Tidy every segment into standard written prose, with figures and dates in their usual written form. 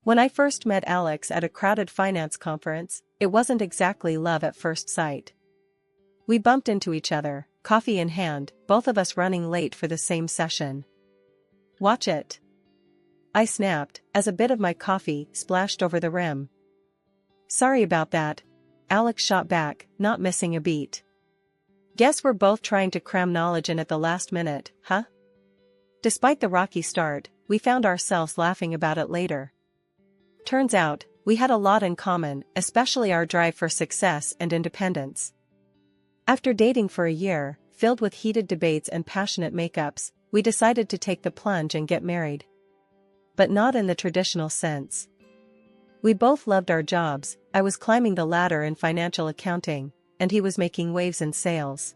When I first met Alex at a crowded finance conference, it wasn't exactly love at first sight. We bumped into each other, coffee in hand, both of us running late for the same session. "Watch it," I snapped, as a bit of my coffee splashed over the rim. "Sorry about that," Alex shot back, not missing a beat. "Guess we're both trying to cram knowledge in at the last minute, huh?" Despite the rocky start, we found ourselves laughing about it later. Turns out, we had a lot in common, especially our drive for success and independence. After dating for a year, filled with heated debates and passionate makeups, we decided to take the plunge and get married. But not in the traditional sense. We both loved our jobs. I was climbing the ladder in financial accounting, and he was making waves in sales.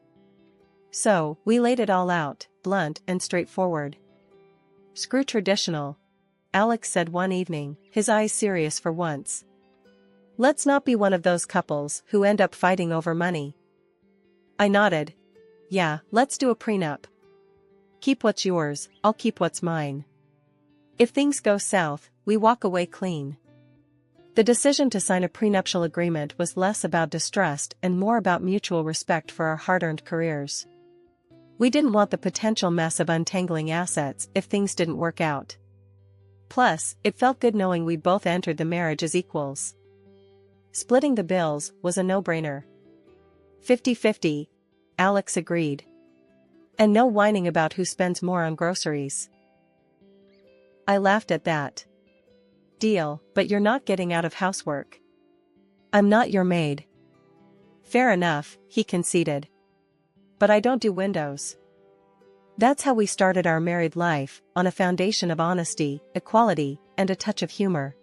So, we laid it all out, blunt and straightforward. "Screw traditional," Alex said one evening, his eyes serious for once. "Let's not be one of those couples who end up fighting over money." I nodded. "Yeah, let's do a prenup. Keep what's yours, I'll keep what's mine. If things go south, we walk away clean." The decision to sign a prenuptial agreement was less about distrust and more about mutual respect for our hard-earned careers. We didn't want the potential mess of untangling assets if things didn't work out. Plus, it felt good knowing we both entered the marriage as equals. Splitting the bills was a no-brainer. 50-50, Alex agreed. And no whining about who spends more on groceries. I laughed at that. "Deal, but you're not getting out of housework." "I'm not your maid." "Fair enough," he conceded. "But I don't do windows." That's how we started our married life, on a foundation of honesty, equality, and a touch of humor.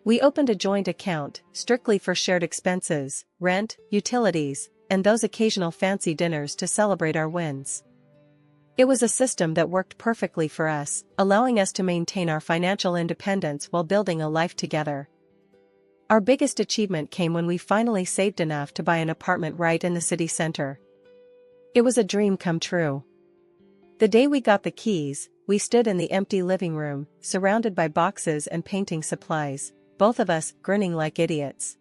We opened a joint account, strictly for shared expenses, rent, utilities, and those occasional fancy dinners to celebrate our wins. It was a system that worked perfectly for us, allowing us to maintain our financial independence while building a life together. Our biggest achievement came when we finally saved enough to buy an apartment right in the city center. It was a dream come true. The day we got the keys, we stood in the empty living room, surrounded by boxes and painting supplies, both of us grinning like idiots.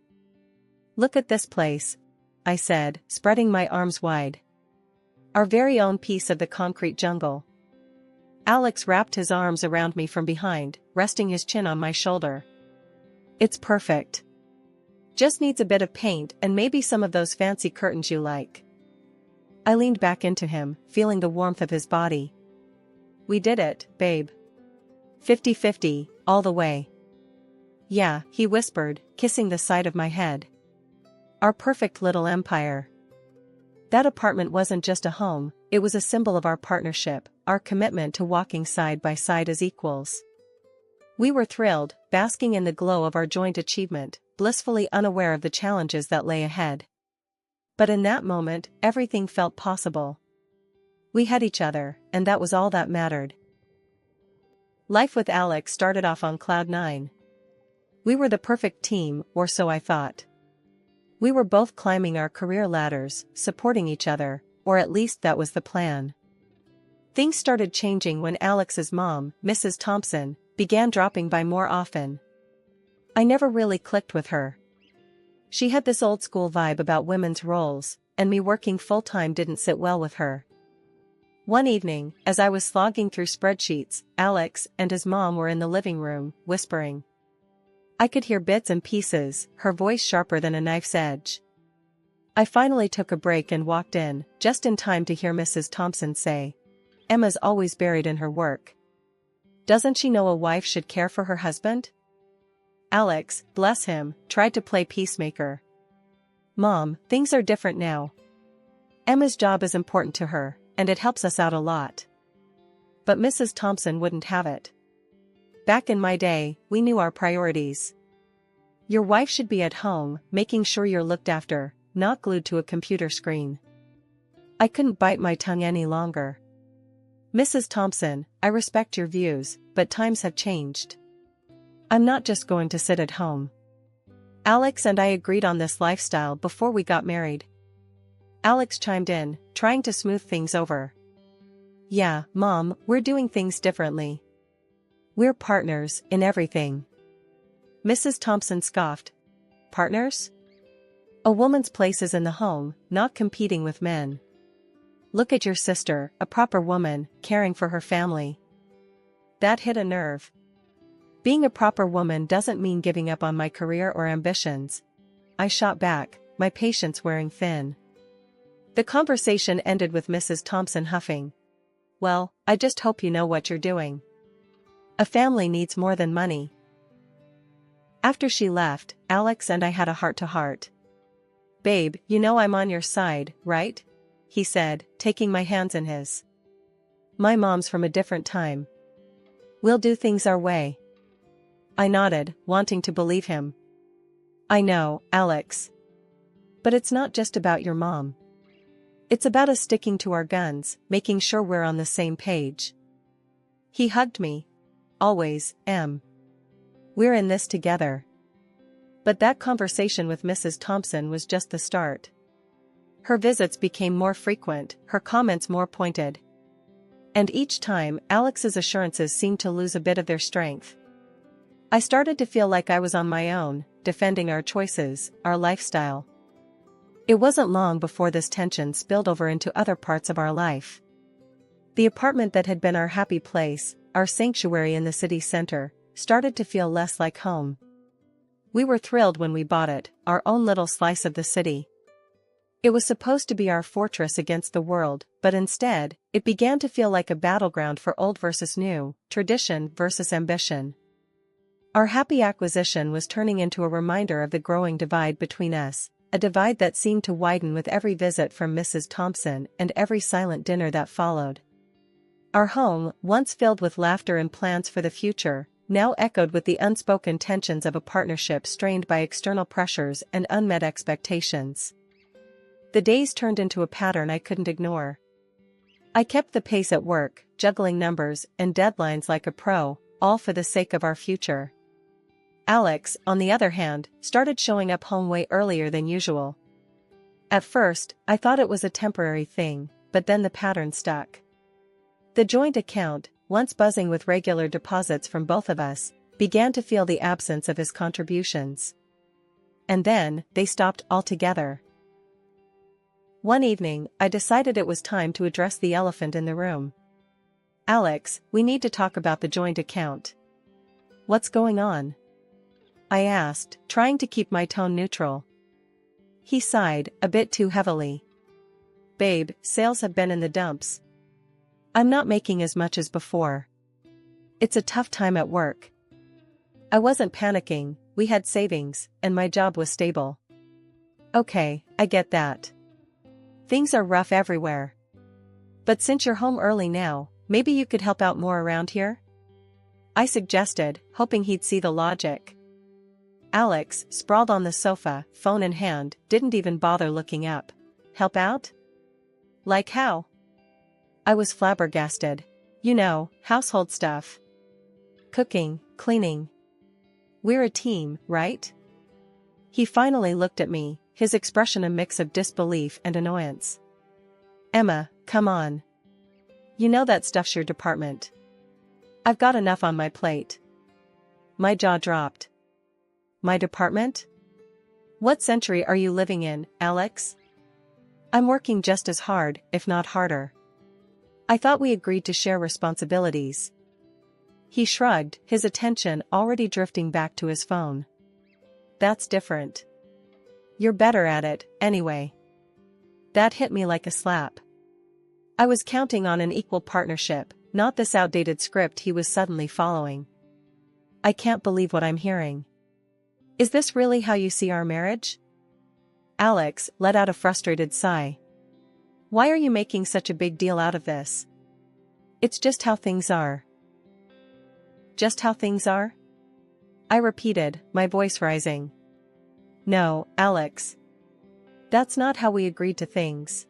"Look at this place," I said, spreading my arms wide. "Our very own piece of the concrete jungle." Alex wrapped his arms around me from behind, resting his chin on my shoulder. "It's perfect. Just needs a bit of paint and maybe some of those fancy curtains you like." I leaned back into him, feeling the warmth of his body. "We did it, babe. 50-50, all the way." "Yeah," he whispered, kissing the side of my head. "Our perfect little empire." That apartment wasn't just a home, it was a symbol of our partnership, our commitment to walking side by side as equals. We were thrilled, basking in the glow of our joint achievement, blissfully unaware of the challenges that lay ahead. But in that moment, everything felt possible. We had each other, and that was all that mattered. Life with Alex started off on cloud nine. We were the perfect team, or so I thought. We were both climbing our career ladders, supporting each other, or at least that was the plan. Things started changing when Alex's mom, Mrs. Thompson, began dropping by more often. I never really clicked with her. She had this old-school vibe about women's roles, and me working full-time didn't sit well with her. One evening, as I was slogging through spreadsheets, Alex and his mom were in the living room, whispering. I could hear bits and pieces, her voice sharper than a knife's edge. I finally took a break and walked in, just in time to hear Mrs. Thompson say, "Emma's always buried in her work. Doesn't she know a wife should care for her husband?" Alex, bless him, tried to play peacemaker. "Mom, things are different now. Emma's job is important to her, and it helps us out a lot." But Mrs. Thompson wouldn't have it. "Back in my day, we knew our priorities. Your wife should be at home, making sure you're looked after, not glued to a computer screen." I couldn't bite my tongue any longer. "Mrs. Thompson, I respect your views, but times have changed. I'm not just going to sit at home." Alex and I agreed on this lifestyle before we got married. Alex chimed in, trying to smooth things over. "Yeah, Mom, we're doing things differently. We're partners in everything. Mrs. Thompson scoffed. Partners? A woman's place is in the home, not competing with men. Look at your sister, a proper woman, caring for her family. That hit a nerve. Being a proper woman doesn't mean giving up on my career or ambitions. I shot back, my patience wearing thin. The conversation ended with Mrs. Thompson huffing. Well, I just hope you know what you're doing. A family needs more than money. After she left, Alex and I had a heart-to-heart. Babe, you know I'm on your side, right? He said, taking my hands in his. My mom's from a different time. We'll do things our way. I nodded, wanting to believe him. I know, Alex. But it's not just about your mom. It's about us sticking to our guns, making sure we're on the same page. He hugged me. Always, Em. We're in this together. But that conversation with Mrs. Thompson was just the start. Her visits became more frequent, her comments more pointed. And each time, Alex's assurances seemed to lose a bit of their strength. I started to feel like I was on my own, defending our choices, our lifestyle. It wasn't long before this tension spilled over into other parts of our life. The apartment that had been our happy place, our sanctuary in the city center, started to feel less like home. We were thrilled when we bought it, our own little slice of the city. It was supposed to be our fortress against the world, but instead, it began to feel like a battleground for old versus new, tradition versus ambition. Our happy acquisition was turning into a reminder of the growing divide between us, a divide that seemed to widen with every visit from Mrs. Thompson and every silent dinner that followed. Our home, once filled with laughter and plans for the future, now echoed with the unspoken tensions of a partnership strained by external pressures and unmet expectations. The days turned into a pattern I couldn't ignore. I kept the pace at work, juggling numbers and deadlines like a pro, all for the sake of our future. Alex, on the other hand, started showing up home way earlier than usual. At first, I thought it was a temporary thing, but then the pattern stuck. The joint account, once buzzing with regular deposits from both of us, began to feel the absence of his contributions. And then, they stopped altogether. One evening, I decided it was time to address the elephant in the room. Alex, we need to talk about the joint account. What's going on? I asked, trying to keep my tone neutral. He sighed, a bit too heavily. Babe, sales have been in the dumps. I'm not making as much as before. It's a tough time at work. I wasn't panicking, we had savings, and my job was stable. Okay, I get that. Things are rough everywhere. But since you're home early now, maybe you could help out more around here? I suggested, hoping he'd see the logic. Alex, sprawled on the sofa, phone in hand, didn't even bother looking up. Help out? Like how? I was flabbergasted. You know, household stuff. Cooking, cleaning. We're a team, right? He finally looked at me, his expression a mix of disbelief and annoyance. Emma, come on. You know that stuff's your department. I've got enough on my plate. My jaw dropped. My department? What century are you living in, Alex? I'm working just as hard, if not harder. I thought we agreed to share responsibilities. He shrugged, his attention already drifting back to his phone. That's different. You're better at it, anyway. That hit me like a slap. I was counting on an equal partnership, not this outdated script he was suddenly following. I can't believe what I'm hearing. Is this really how you see our marriage? Alex let out a frustrated sigh. Why are you making such a big deal out of this? It's just how things are. Just how things are? I repeated, my voice rising. No, Alex. That's not how we agreed to things.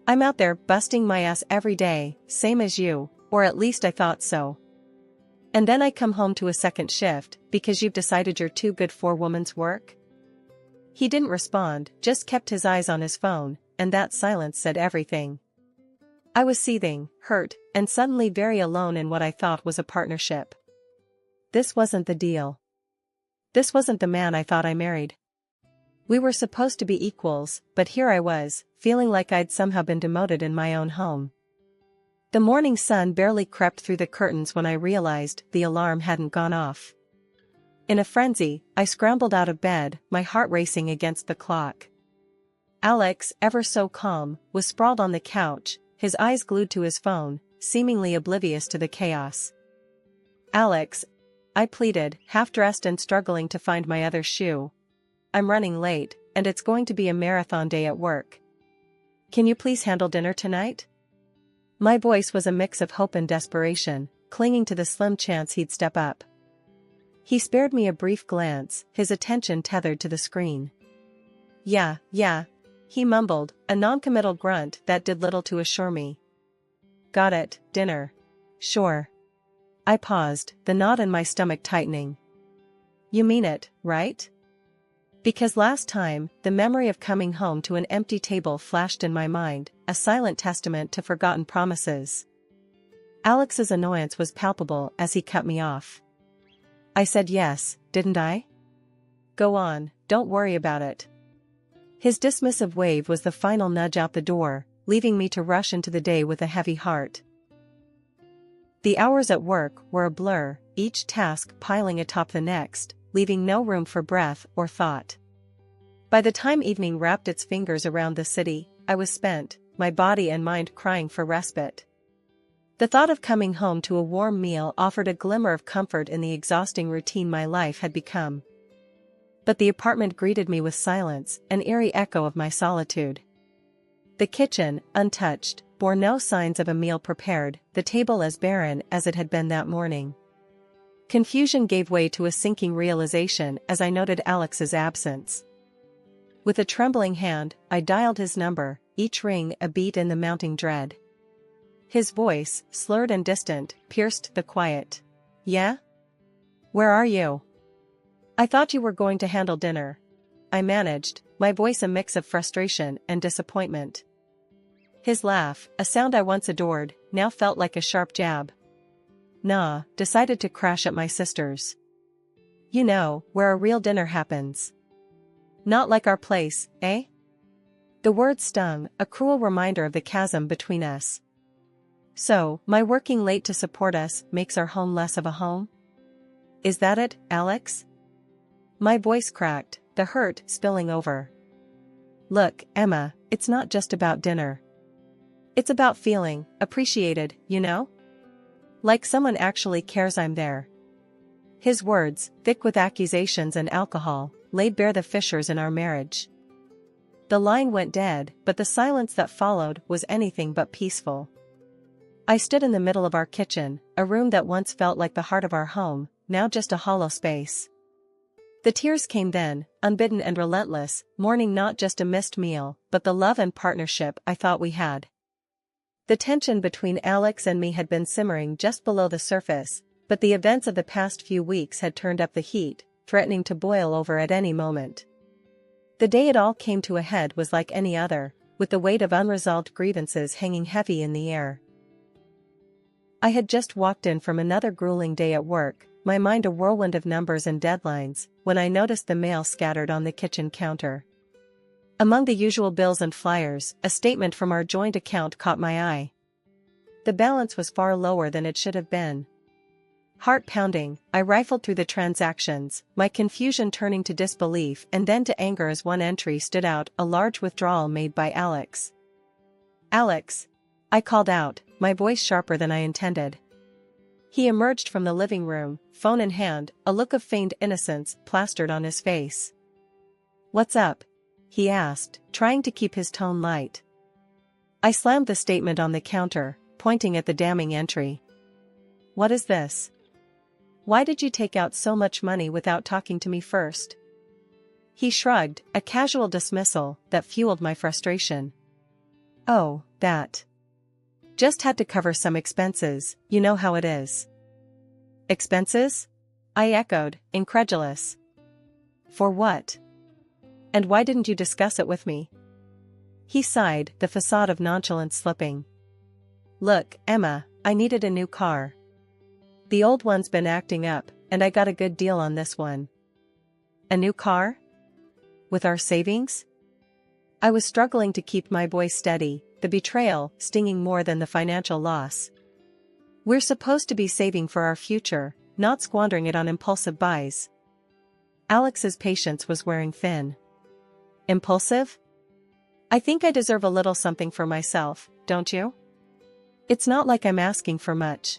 I'm out there busting my ass every day, same as you, or at least I thought so. And then I come home to a second shift, because you've decided you're too good for woman's work? He didn't respond, just kept his eyes on his phone, and that silence said everything. I was seething, hurt, and suddenly very alone in what I thought was a partnership. This wasn't the deal. This wasn't the man I thought I married. We were supposed to be equals, but here I was, feeling like I'd somehow been demoted in my own home. The morning sun barely crept through the curtains when I realized the alarm hadn't gone off. In a frenzy, I scrambled out of bed, my heart racing against the clock. Alex, ever so calm, was sprawled on the couch, his eyes glued to his phone, seemingly oblivious to the chaos. "Alex," I pleaded, half-dressed and struggling to find my other shoe. "I'm running late, and it's going to be a marathon day at work. Can you please handle dinner tonight?" My voice was a mix of hope and desperation, clinging to the slim chance he'd step up. He spared me a brief glance, his attention tethered to the screen. Yeah, he mumbled, a non-committal grunt that did little to assure me. "Got it, dinner. Sure." I paused, the knot in my stomach tightening. "You mean it, right?" Because last time, the memory of coming home to an empty table flashed in my mind, a silent testament to forgotten promises. Alex's annoyance was palpable as he cut me off. I said yes, didn't I? "Go on, don't worry about it." His dismissive wave was the final nudge out the door, leaving me to rush into the day with a heavy heart. The hours at work were a blur, each task piling atop the next, leaving no room for breath or thought. By the time evening wrapped its fingers around the city, I was spent, my body and mind crying for respite. The thought of coming home to a warm meal offered a glimmer of comfort in the exhausting routine my life had become. But the apartment greeted me with silence, an eerie echo of my solitude. The kitchen, untouched, bore no signs of a meal prepared, the table as barren as it had been that morning. Confusion gave way to a sinking realization as I noted Alex's absence. With a trembling hand, I dialed his number, each ring a beat in the mounting dread. His voice, slurred and distant, pierced the quiet. "Yeah? Where are you?" "I thought you were going to handle dinner," I managed, my voice a mix of frustration and disappointment. His laugh, a sound I once adored, now felt like a sharp jab. "Nah, decided to crash at my sister's. You know, where a real dinner happens. Not like our place, eh?" The word stung, a cruel reminder of the chasm between us. "So, my working late to support us makes our home less of a home? Is that it, Alex?" My voice cracked, the hurt spilling over. "Look, Emma, it's not just about dinner. It's about feeling appreciated, you know? Like someone actually cares I'm there." His words, thick with accusations and alcohol, laid bare the fissures in our marriage. The line went dead, but the silence that followed was anything but peaceful. I stood in the middle of our kitchen, a room that once felt like the heart of our home, now just a hollow space. The tears came then, unbidden and relentless, mourning not just a missed meal, but the love and partnership I thought we had. The tension between Alex and me had been simmering just below the surface, but the events of the past few weeks had turned up the heat, threatening to boil over at any moment. The day it all came to a head was like any other, with the weight of unresolved grievances hanging heavy in the air. I had just walked in from another grueling day at work, my mind a whirlwind of numbers and deadlines, when I noticed the mail scattered on the kitchen counter. Among the usual bills and flyers, a statement from our joint account caught my eye. The balance was far lower than it should have been. Heart pounding, I rifled through the transactions, my confusion turning to disbelief and then to anger as one entry stood out, a large withdrawal made by Alex. "Alex!" I called out, my voice sharper than I intended. He emerged from the living room, phone in hand, a look of feigned innocence plastered on his face. "What's up?" he asked, trying to keep his tone light. I slammed the statement on the counter, pointing at the damning entry. "What is this? Why did you take out so much money without talking to me first?" He shrugged, a casual dismissal that fueled my frustration. "Oh, that. Just had to cover some expenses, you know how it is." "Expenses?" I echoed, incredulous. "For what? And why didn't you discuss it with me?" He sighed, the facade of nonchalance slipping. "Look, Emma, I needed a new car. The old one's been acting up, and I got a good deal on this one. A new car? With our savings? I was struggling to keep my voice steady, the betrayal stinging more than the financial loss. We're supposed to be saving for our future, not squandering it on impulsive buys. Alex's patience was wearing thin. Impulsive? I think I deserve a little something for myself, don't you? It's not like I'm asking for much.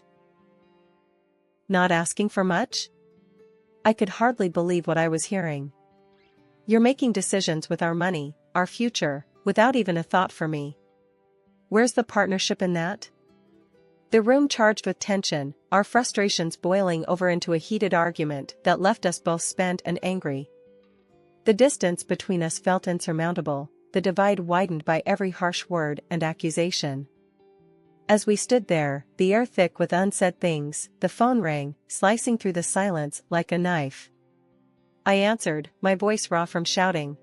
Not asking for much? I could hardly believe what I was hearing. You're making decisions with our money, our future, without even a thought for me. Where's the partnership in that? The room charged with tension, our frustrations boiling over into a heated argument that left us both spent and angry. The distance between us felt insurmountable, the divide widened by every harsh word and accusation. As we stood there, the air thick with unsaid things, the phone rang, slicing through the silence like a knife. I answered, my voice raw from shouting.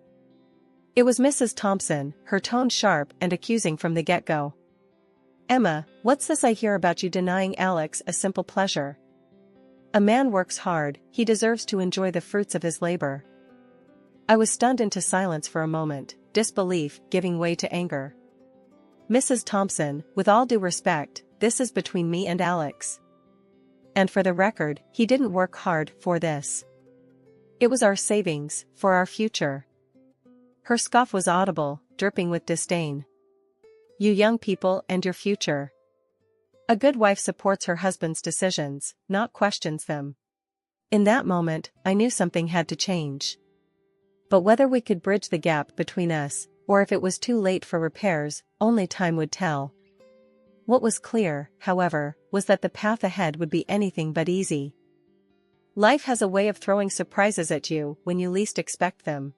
It was Mrs. Thompson, her tone sharp and accusing from the get-go. Emma, what's this I hear about you denying Alex a simple pleasure? A man works hard, he deserves to enjoy the fruits of his labor. I was stunned into silence for a moment, disbelief giving way to anger. Mrs. Thompson, with all due respect, this is between me and Alex. And for the record, he didn't work hard for this. It was our savings, for our future. Her scoff was audible, dripping with disdain. You young people and your future. A good wife supports her husband's decisions, not questions them. In that moment, I knew something had to change. But whether we could bridge the gap between us, or if it was too late for repairs, only time would tell. What was clear, however, was that the path ahead would be anything but easy. Life has a way of throwing surprises at you when you least expect them.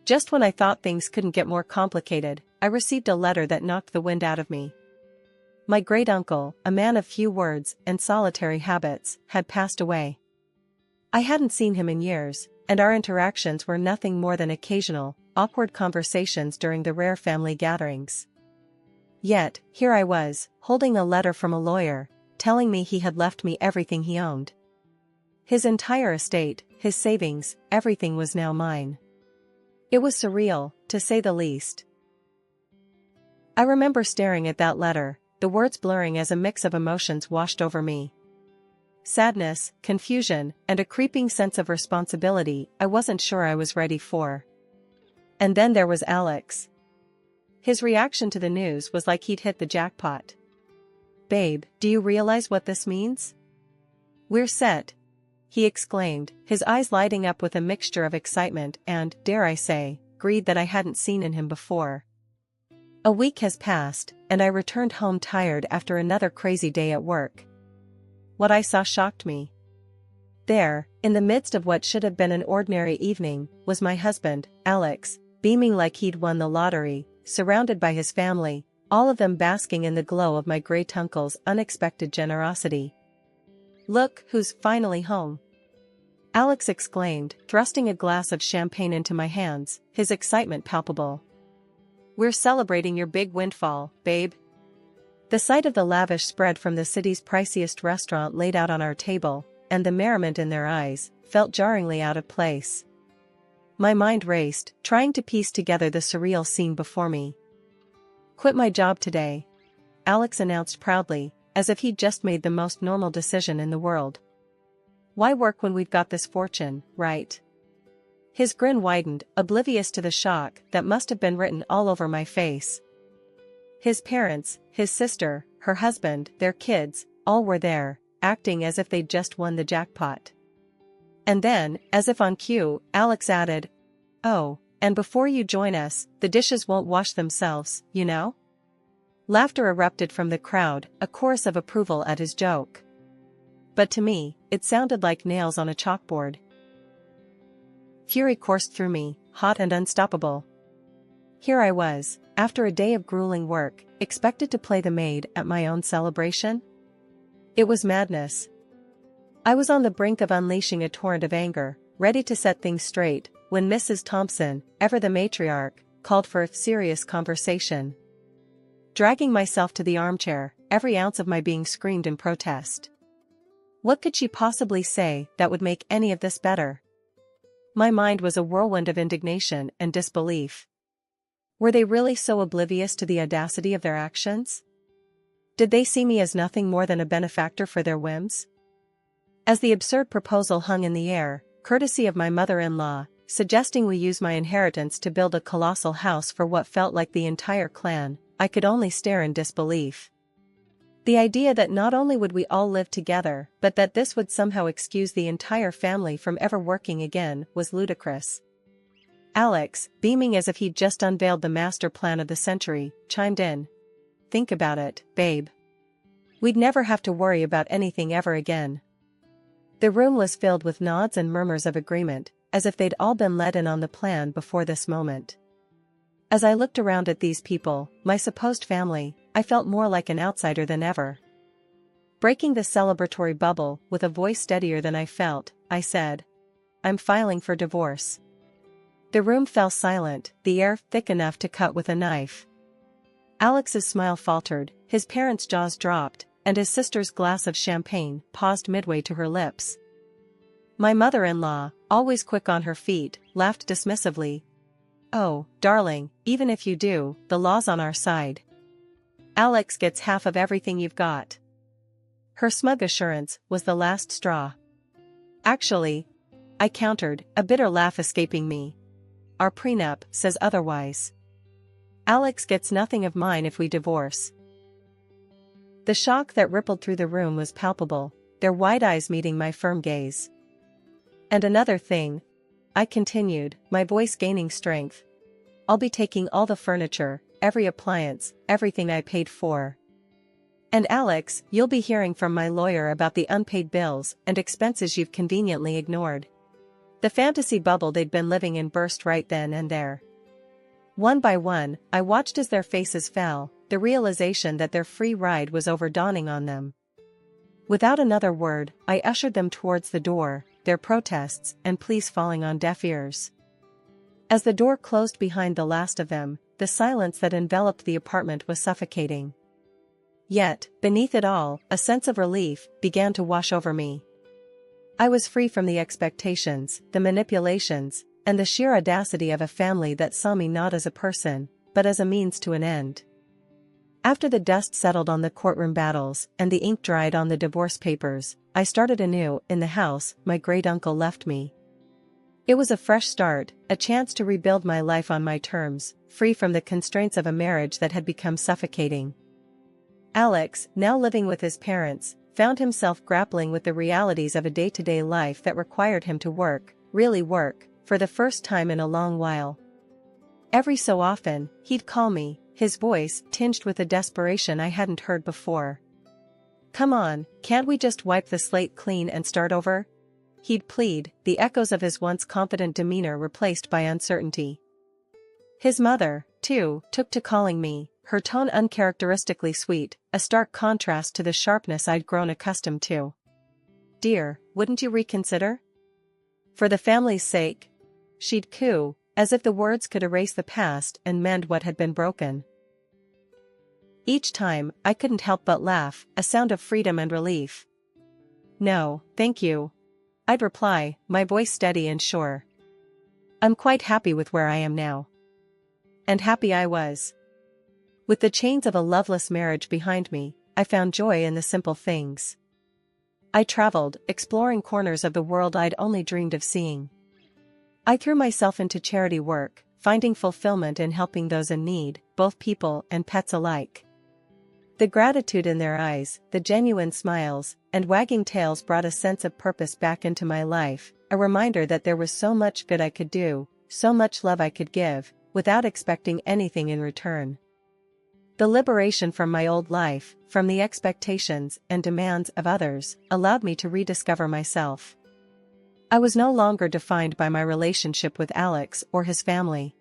Just when I thought things couldn't get more complicated, I received a letter that knocked the wind out of me. My great-uncle, a man of few words and solitary habits, had passed away. I hadn't seen him in years, and our interactions were nothing more than occasional, awkward conversations during the rare family gatherings. Yet, here I was, holding a letter from a lawyer, telling me he had left me everything he owned. His entire estate, his savings, everything was now mine. It was surreal, to say the least. I remember staring at that letter, the words blurring as a mix of emotions washed over me. Sadness, confusion, and a creeping sense of responsibility I wasn't sure I was ready for. And then there was Alex. His reaction to the news was like he'd hit the jackpot. Babe, do you realize what this means? We're set, he exclaimed, his eyes lighting up with a mixture of excitement and, dare I say, greed that I hadn't seen in him before. A week has passed, and I returned home tired after another crazy day at work. What I saw shocked me. There, in the midst of what should have been an ordinary evening, was my husband, Alex, beaming like he'd won the lottery, surrounded by his family, all of them basking in the glow of my great-uncle's unexpected generosity. Look who's finally home! Alex exclaimed, thrusting a glass of champagne into my hands, his excitement palpable. We're celebrating your big windfall, babe. The sight of the lavish spread from the city's priciest restaurant laid out on our table, and the merriment in their eyes, felt jarringly out of place. My mind raced, trying to piece together the surreal scene before me. Quit my job today, Alex announced proudly, as if he'd just made the most normal decision in the world. Why work when we've got this fortune, right? His grin widened, oblivious to the shock that must have been written all over my face. His parents, his sister, her husband, their kids, all were there, acting as if they'd just won the jackpot. And then, as if on cue, Alex added, "Oh, and before you join us, the dishes won't wash themselves, you know?" Laughter erupted from the crowd, a chorus of approval at his joke. But to me, it sounded like nails on a chalkboard. Fury coursed through me, hot and unstoppable. Here I was, after a day of grueling work, expected to play the maid at my own celebration? It was madness. I was on the brink of unleashing a torrent of anger, ready to set things straight, when Mrs. Thompson, ever the matriarch, called for a serious conversation. Dragging myself to the armchair, every ounce of my being screamed in protest. What could she possibly say that would make any of this better? My mind was a whirlwind of indignation and disbelief. Were they really so oblivious to the audacity of their actions? Did they see me as nothing more than a benefactor for their whims? As the absurd proposal hung in the air, courtesy of my mother-in-law, suggesting we use my inheritance to build a colossal house for what felt like the entire clan, I could only stare in disbelief. The idea that not only would we all live together, but that this would somehow excuse the entire family from ever working again, was ludicrous. Alex, beaming as if he'd just unveiled the master plan of the century, chimed in. Think about it, babe. We'd never have to worry about anything ever again. The room was filled with nods and murmurs of agreement, as if they'd all been let in on the plan before this moment. As I looked around at these people, my supposed family, I felt more like an outsider than ever. Breaking the celebratory bubble with a voice steadier than I felt, I said, I'm filing for divorce. The room fell silent, the air thick enough to cut with a knife. Alex's smile faltered, his parents' jaws dropped, and his sister's glass of champagne paused midway to her lips. My mother-in-law, always quick on her feet, laughed dismissively. Oh, darling, even if you do, the law's on our side. Alex gets half of everything you've got. Her smug assurance was the last straw. Actually, I countered, a bitter laugh escaping me. Our prenup says otherwise. Alex gets nothing of mine if we divorce. The shock that rippled through the room was palpable, their wide eyes meeting my firm gaze. And another thing, I continued, my voice gaining strength. I'll be taking all the furniture, every appliance, everything I paid for. And Alex, you'll be hearing from my lawyer about the unpaid bills and expenses you've conveniently ignored. The fantasy bubble they'd been living in burst right then and there. One by one, I watched as their faces fell, the realization that their free ride was over dawning on them. Without another word, I ushered them towards the door, their protests and pleas falling on deaf ears. As the door closed behind the last of them, the silence that enveloped the apartment was suffocating. Yet, beneath it all, a sense of relief began to wash over me. I was free from the expectations, the manipulations, and the sheer audacity of a family that saw me not as a person, but as a means to an end. After the dust settled on the courtroom battles and the ink dried on the divorce papers, I started anew in the house my great-uncle left me. It was a fresh start, a chance to rebuild my life on my terms, free from the constraints of a marriage that had become suffocating. Alex, now living with his parents, found himself grappling with the realities of a day-to-day life that required him to work, really work, for the first time in a long while. Every so often, he'd call me, his voice tinged with a desperation I hadn't heard before. Come on, can't we just wipe the slate clean and start over? He'd plead, the echoes of his once confident demeanor replaced by uncertainty. His mother, too, took to calling me, her tone uncharacteristically sweet, a stark contrast to the sharpness I'd grown accustomed to. Dear, wouldn't you reconsider? For the family's sake? She'd coo, as if the words could erase the past and mend what had been broken. Each time, I couldn't help but laugh, a sound of freedom and relief. No, thank you. I'd reply, my voice steady and sure. I'm quite happy with where I am now. And happy I was. With the chains of a loveless marriage behind me, I found joy in the simple things. I traveled, exploring corners of the world I'd only dreamed of seeing. I threw myself into charity work, finding fulfillment in helping those in need, both people and pets alike. The gratitude in their eyes, the genuine smiles, and wagging tails brought a sense of purpose back into my life, a reminder that there was so much good I could do, so much love I could give, without expecting anything in return. The liberation from my old life, from the expectations and demands of others, allowed me to rediscover myself. I was no longer defined by my relationship with Alex or his family.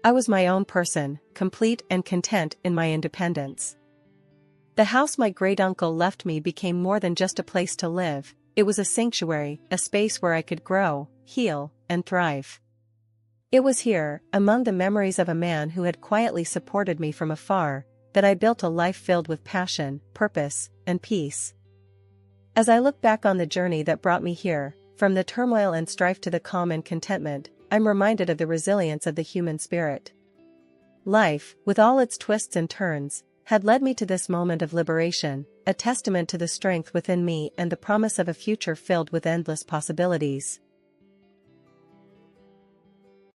I was my own person, complete and content in my independence. The house my great-uncle left me became more than just a place to live, it was a sanctuary, a space where I could grow, heal, and thrive. It was here, among the memories of a man who had quietly supported me from afar, that I built a life filled with passion, purpose, and peace. As I look back on the journey that brought me here, From the turmoil and strife to the calm and contentment, I'm reminded of the resilience of the human spirit. Life, with all its twists and turns, had led me to this moment of liberation, a testament to the strength within me and the promise of a future filled with endless possibilities.